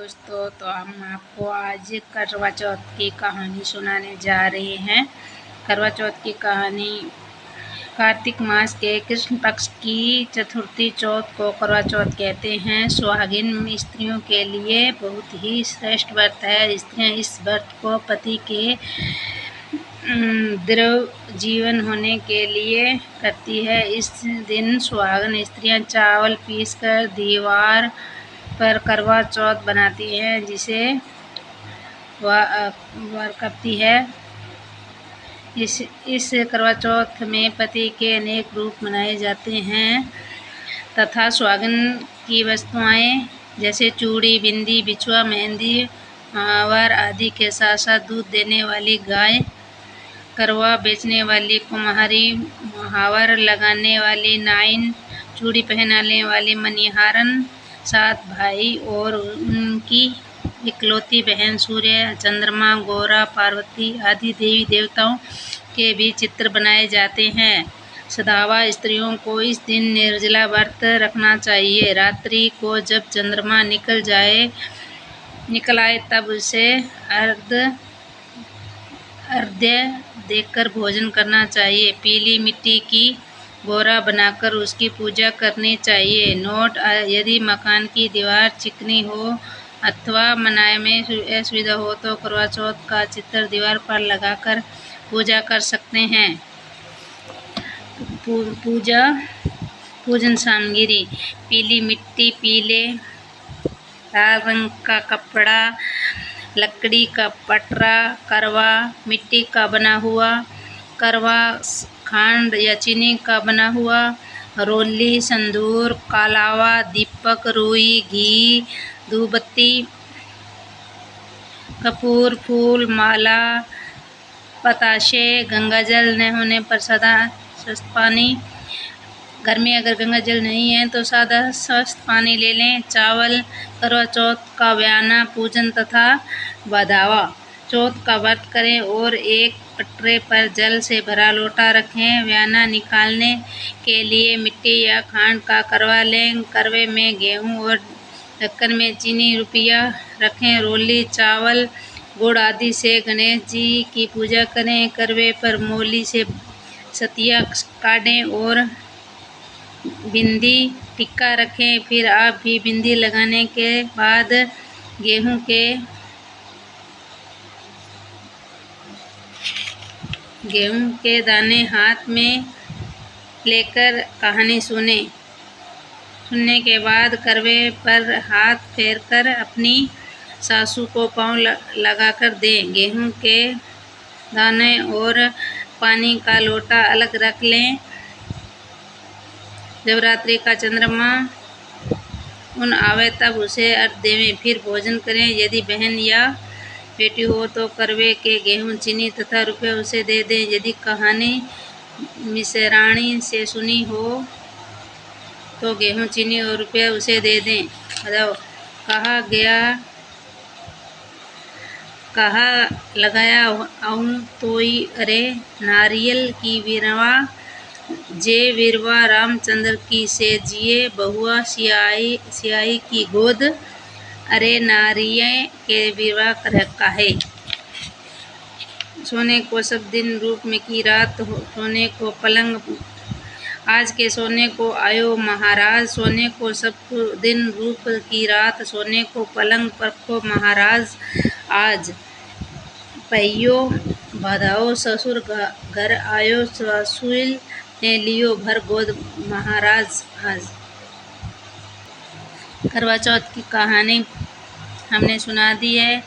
दोस्तों, तो हम आपको आज करवा चौथ की कहानी सुनाने जा रहे हैं। करवा चौथ की कहानी कार्तिक मास के कृष्ण पक्ष की चतुर्थी चौथ को करवा चौथ कहते हैं। सुहागिन स्त्रियों के लिए बहुत ही श्रेष्ठ व्रत है। स्त्रियां इस व्रत को पति के दृढ़ जीवन होने के लिए करती है। इस दिन सुहागन स्त्रियां चावल पीसकर दीवार पर करवा चौथ बनाती है, जिसे वह करती है। इस करवा चौथ में पति के अनेक रूप मनाए जाते हैं तथा सुहागन की वस्तुएं जैसे चूड़ी, बिंदी, बिछुआ, मेहंदी, महावर आदि के साथ साथ दूध देने वाली गाय, करवा बेचने वाली कुम्हारी, महावर लगाने वाली नाइन, चूड़ी पहनाने वाली मनिहारन, 7 भाई और उनकी इकलौती बहन सूर्य, चंद्रमा, गौरा, पार्वती आदि देवी देवताओं के भी चित्र बनाए जाते हैं। सदावा स्त्रियों को इस दिन निर्जला व्रत रखना चाहिए। रात्रि को जब चंद्रमा निकल आए तब उसे अर्घ्य देकर भोजन करना चाहिए। पीली मिट्टी की गोरा बनाकर उसकी पूजा करनी चाहिए। नोट, यदि मकान की दीवार चिकनी हो अथवा बनाने में असुविधा हो तो करवा चौथ का चित्र दीवार पर लगाकर पूजा कर सकते हैं। पूजन सामग्री: पीली मिट्टी, पीले लाल रंग का कपड़ा, लकड़ी का पटरा, करवा, मिट्टी का बना हुआ करवा, खांड या चीनी का बना हुआ रोली, संदूर, कालावा, दीपक, रुई, घी, धूपबत्ती, कपूर, फूल, माला, पताशे, गंगाजल न होने पर सादा स्वस्थ पानी। घर में अगर गंगाजल नहीं है तो सादा स्वस्थ पानी ले लें। चावल: करवा चौथ का व्याना, पूजन तथा बधावा। चौथ का व्रत करें और एक पटरे पर जल से भरा लोटा रखें। व्याना निकालने के लिए मिट्टी या खांड का करवा लें। करवे में गेहूं और ढक्कन में चीनी रुपया रखें। रोली, चावल, गुड़ आदि से गणेश जी की पूजा करें। करवे पर मोली से सतिया काटें और बिंदी टिक्का रखें। फिर आप भी बिंदी लगाने के बाद गेहूं के दाने हाथ में लेकर कहानी सुनने के बाद करवे पर हाथ फेरकर अपनी सासू को पाँव लगाकर दें। गेहूं के दाने और पानी का लोटा अलग रख लें। जब रात्रि का चंद्रमा उन आवे तब उसे अर्घ्य देवें, फिर भोजन करें। यदि बहन या बेटी हो तो करवे के गेहूं, चीनी तथा रुपये उसे दे दें। यदि कहानी मिसराणी से सुनी हो तो गेहूं, चीनी और रुपये उसे दे दें। कहा लगाया आऊं तोई अरे नारियल की वीरवा, जे वीरवा रामचंद्र की से जिए, बहुआ सियाई की गोद, अरे नारिये के वीरवा काहे। सोने को सब दिन रूप में की रात, सोने को पलंग आज के सोने को आयो महाराज। सोने को सब दिन रूप की रात, सोने को पलंग परखो महाराज आज। पहियो बधाओ ससुर घर आयो, ससुर ने लियो भर गोद महाराज आज। करवा चौथ की कहानी हमने सुना दी है।